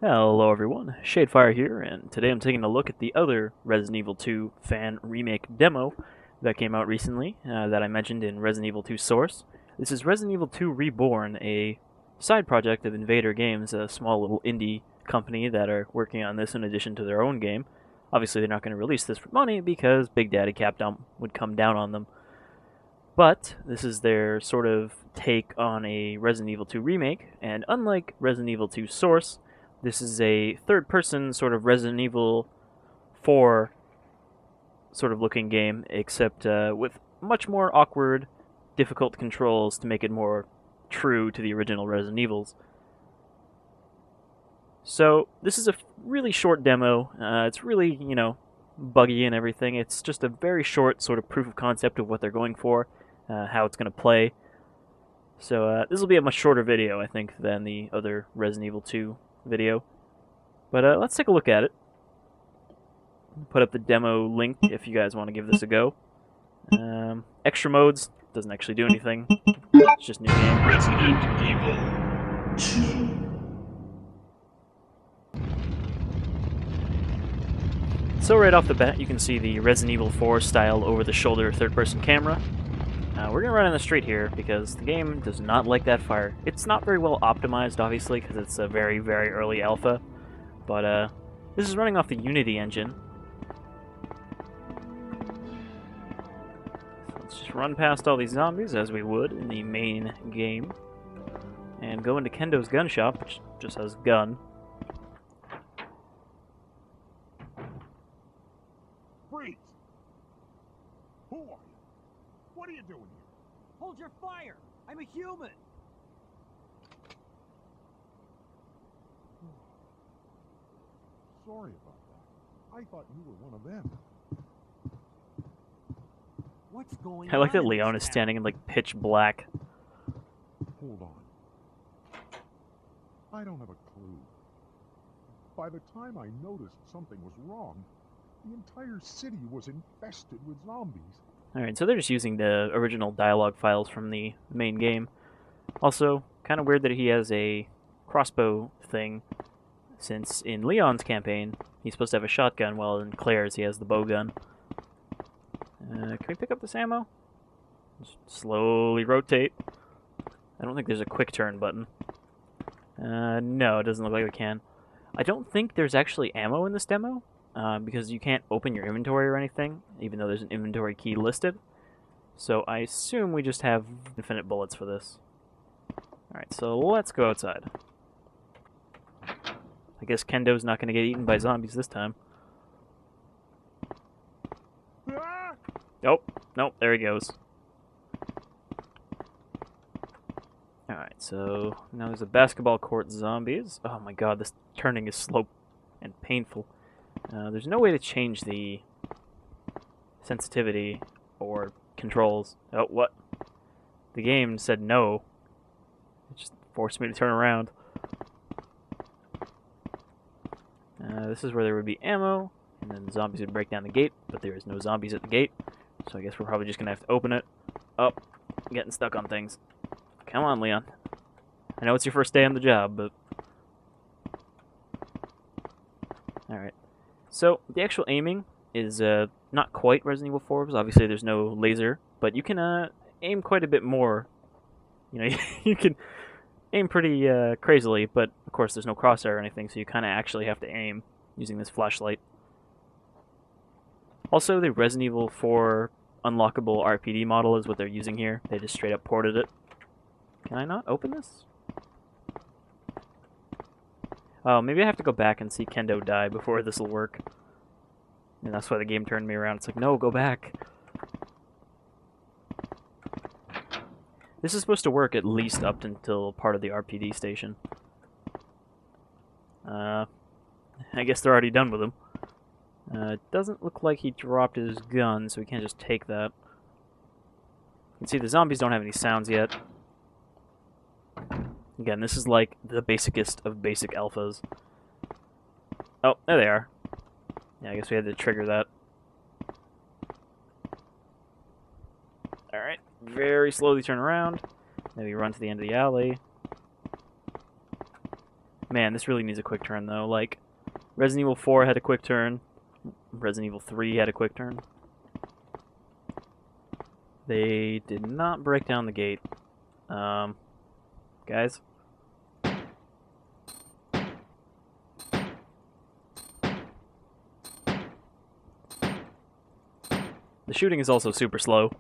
Hello everyone, Shadefire here, and today I'm taking a look at the other Resident Evil 2 fan remake demo that came out recently, that I mentioned in Resident Evil 2 Source. This is Resident Evil 2 Reborn, a side project of Invader Games, a small little indie company that are working on this in addition to their own game. Obviously they're not going to release this for money because Big Daddy Capcom would come down on them. But this is their sort of take on a Resident Evil 2 remake, and unlike Resident Evil 2 Source, this is a third-person sort of Resident Evil 4 sort of looking game, except with much more awkward, difficult controls to make it more true to the original Resident Evils. So this is a really short demo. It's really, buggy and everything. It's just a very short sort of proof of concept of what they're going for, how it's going to play. So this will be a much shorter video, I think, than the other Resident Evil 2 video. But let's take a look at it. Put up the demo link if you guys want to give this a go. Extra modes doesn't actually do anything. It's just new game. Resident Evil 2. So right off the bat, you can see the Resident Evil 4 style over-the-shoulder third-person camera. We're going to run in the street here because the game does not like that fire. It's not very well optimized, obviously, because it's a very, very early alpha. But this is running off the Unity engine. So let's just run past all these zombies, as we would in the main game. And go into Kendo's gun shop, which just has gun. Freeze! Who are you? What are you doing here? Hold your fire! I'm a human! Sorry about that. I thought you were one of them. What's going I like on that Leon is standing in, like, pitch black. Hold on. I don't have a clue. By the time I noticed something was wrong, the entire city was infested with zombies. Alright, so they're just using the original dialogue files from the main game. Also, kind of weird that he has a crossbow thing, since in Leon's campaign, he's supposed to have a shotgun, while in Claire's he has the bow gun. Can we pick up this ammo? Just slowly rotate. I don't think there's a quick turn button. No, it doesn't look like we can. I don't think there's actually ammo in this demo, because you can't open your inventory or anything, even though there's an inventory key listed. So I assume we just have infinite bullets for this. Alright, so let's go outside. I guess Kendo's not going to get eaten by zombies this time. Ah! Nope, there he goes. Alright, so now there's a basketball court zombies. Oh my god, this turning is slow and painful. There's no way to change the sensitivity or controls. Oh, what? The game said no. It just forced me to turn around. This is where there would be ammo, and then zombies would break down the gate, but there is no zombies at the gate, so I guess we're probably just going to have to open it. Oh, I'm getting stuck on things. Come on, Leon. I know it's your first day on the job, but... Alright. So, the actual aiming is not quite Resident Evil 4, because obviously there's no laser, but you can aim quite a bit more. You know, you can aim pretty crazily, but of course there's no crosshair or anything, so you kind of actually have to aim using this flashlight. Also, the Resident Evil 4 unlockable RPD model is what they're using here. They just straight up ported it. Can I not open this? Oh, maybe I have to go back and see Kendo die before this will work. And that's why the game turned me around. It's like, no, go back. This is supposed to work at least up until part of the RPD station. I guess they're already done with him. It doesn't look like he dropped his gun, so we can't just take that. You can see the zombies don't have any sounds yet. Again, this is like the basicest of basic alphas. Oh, there they are. Yeah, I guess we had to trigger that. Alright, very slowly turn around. Maybe run to the end of the alley. Man, this really needs a quick turn, though. Like, Resident Evil 4 had a quick turn. Resident Evil 3 had a quick turn. They did not break down the gate. Guys? The shooting is also super slow.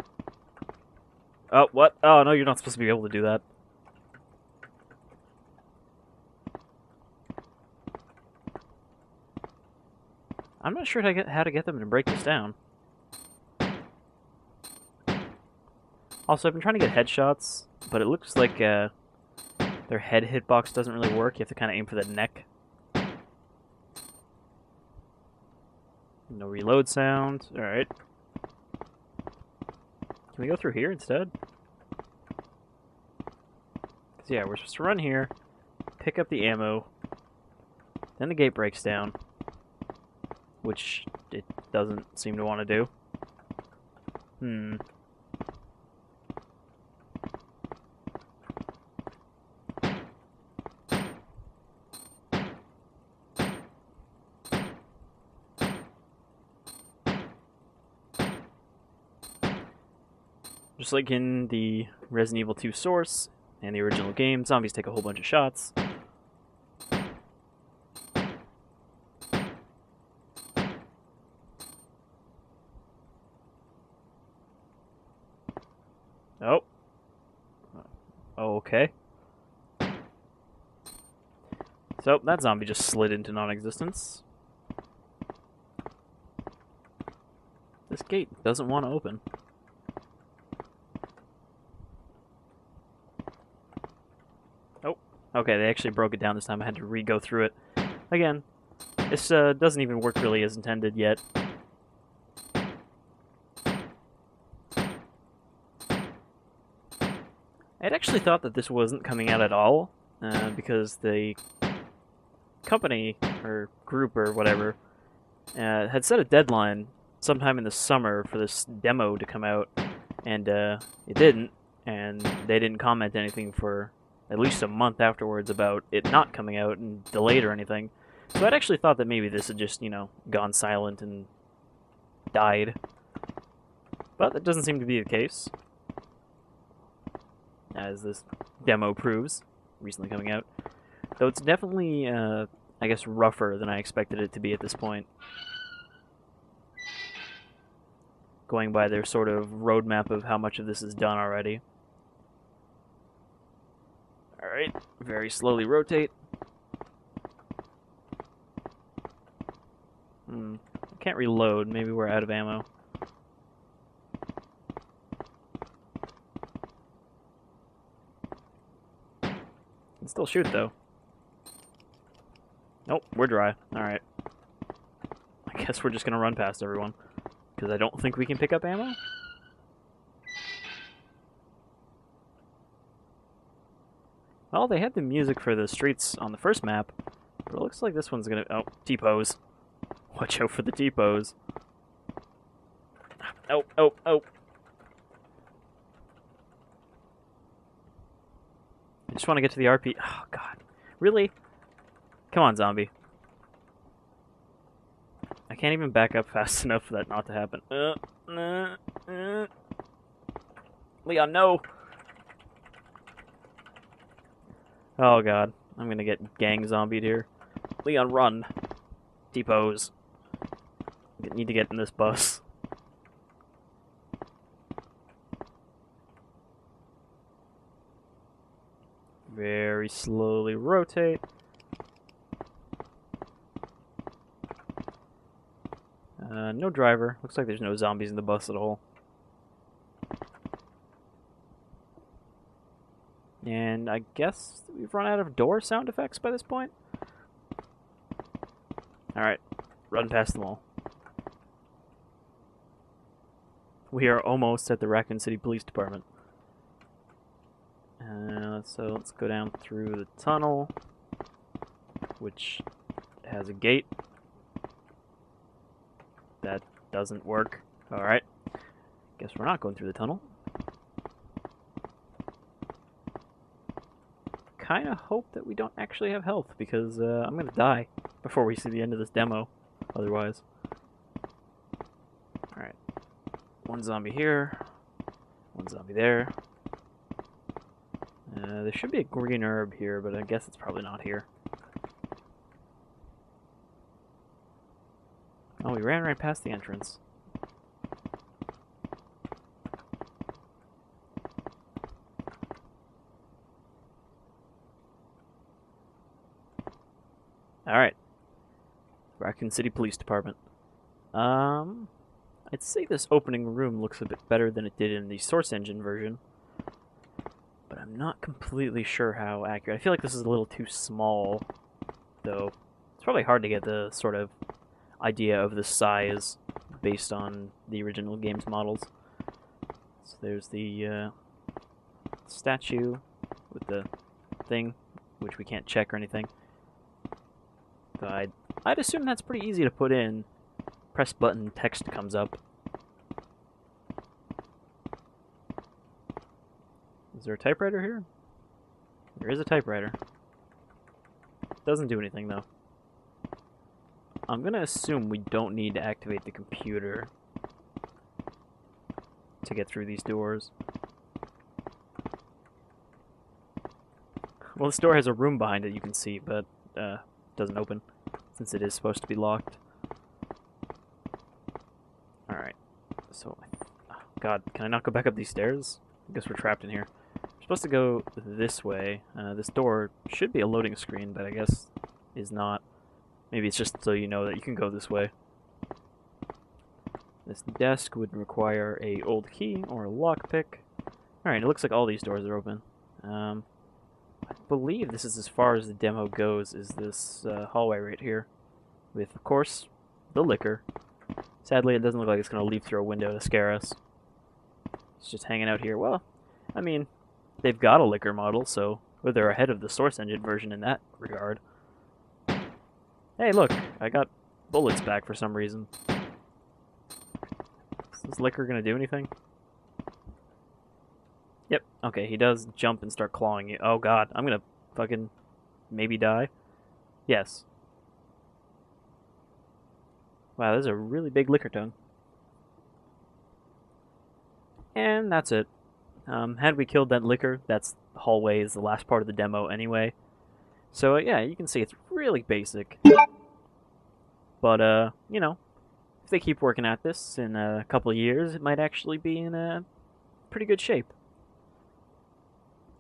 Oh, what? Oh, no, you're not supposed to be able to do that. I'm not sure how to get them to break this down. Also, I've been trying to get headshots, but it looks like their head hitbox doesn't really work. You have to kind of aim for the neck. No reload sound. Alright. Can we go through here instead? Because, yeah, we're supposed to run here, pick up the ammo, then the gate breaks down, which it doesn't seem to want to do. Just like in the Resident Evil 2 source and the original game, zombies take a whole bunch of shots. Oh. Okay. So, that zombie just slid into non-existence. This gate doesn't want to open. Oh. Okay, they actually broke it down this time. I had to re-go through it. Again, this doesn't even work really as intended yet. I'd actually thought that this wasn't coming out at all, because the company, or group, or whatever, had set a deadline sometime in the summer for this demo to come out, and it didn't, and they didn't comment anything for at least a month afterwards about it not coming out and delayed or anything. So I'd actually thought that maybe this had just, you know, gone silent and died. But that doesn't seem to be the case, as this demo proves, recently coming out. Though it's definitely, I guess, rougher than I expected it to be at this point. Going by their sort of roadmap of how much of this is done already. Alright, very slowly rotate. I can't reload, maybe we're out of ammo. Can still shoot, though. Nope, we're dry. Alright. I guess we're just gonna run past everyone, because I don't think we can pick up ammo? Well, they had the music for the streets on the first map, but it looks like this one's gonna... Oh, T-pose. Watch out for the T-pose. Oh, oh, oh. I just want to get to the RP... Oh, God. Really? Come on, zombie. I can't even back up fast enough for that not to happen. Leon, no! Oh, God. I'm gonna get gang zombied here. Leon, run! T-pose. Need to get in this bus. Very slowly rotate. No driver. Looks like there's no zombies in the bus at all. And I guess we've run out of door sound effects by this point. Alright, run past them all. We are almost at the Raccoon City Police Department. So let's go down through the tunnel, which has a gate. That doesn't work. Alright. Guess we're not going through the tunnel. kind of hope that we don't actually have health, because I'm going to die before we see the end of this demo, otherwise. Alright. One zombie here. One zombie there. There should be a green herb here, but I guess it's probably not here. Oh, we ran right past the entrance. Alright. Raccoon City Police Department. I'd say this opening room looks a bit better than it did in the Source Engine version. But I'm not completely sure how accurate. I feel like this is a little too small, though. It's probably hard to get the sort of idea of the size based on the original game's models. So there's the statue with the thing, which we can't check or anything. So I'd assume that's pretty easy to put in. Press button, text comes up. Is there a typewriter here? There is a typewriter. Doesn't do anything though. I'm gonna assume we don't need to activate the computer to get through these doors. Well, this door has a room behind it, you can see, but doesn't open since it is supposed to be locked. Alright, so, oh God, can I not go back up these stairs? I guess we're trapped in here. We're supposed to go this way. This door should be a loading screen, but I guess is not. Maybe it's just so you know that you can go this way. This desk would require a old key or a lockpick. Alright, it looks like all these doors are open. I believe this is as far as the demo goes, is this hallway right here. With, of course, the liquor. Sadly, it doesn't look like it's going to leap through a window to scare us. It's just hanging out here. Well, I mean, they've got a liquor model, so they're ahead of the Source Engine version in that regard. Hey, look, I got bullets back for some reason. Is this liquor going to do anything? Yep, okay, he does jump and start clawing you. Oh God, I'm going to fucking maybe die. Yes. Wow, there's a really big liquor tongue. And that's it. Had we killed that liquor, that's hallway is the last part of the demo anyway. So yeah, you can see it's really basic. But, you know, if they keep working at this in a couple of years, it might actually be in a pretty good shape.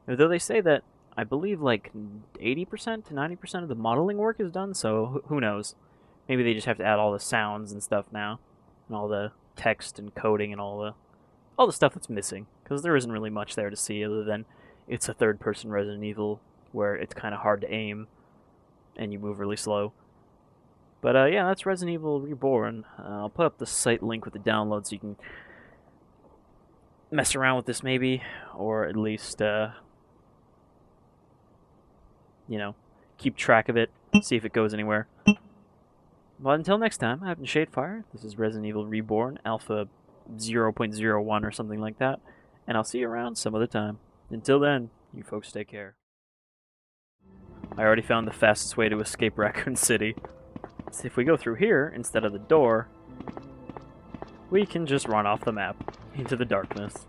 Although they say that, I believe, like, 80% to 90% of the modeling work is done, so who knows. Maybe they just have to add all the sounds and stuff now, and all the text and coding and all the stuff that's missing, because there isn't really much there to see other than it's a third-person Resident Evil where it's kind of hard to aim and you move really slow. But yeah, that's Resident Evil Reborn. I'll put up the site link with the download so you can mess around with this maybe, or at least you know, keep track of it, see if it goes anywhere. Well, until next time, I've been Shadefire. This is Resident Evil Reborn, Alpha 0.01 or something like that, and I'll see you around some other time. Until then, you folks take care. I already found the fastest way to escape Raccoon City. So if we go through here instead of the door, we can just run off the map into the darkness.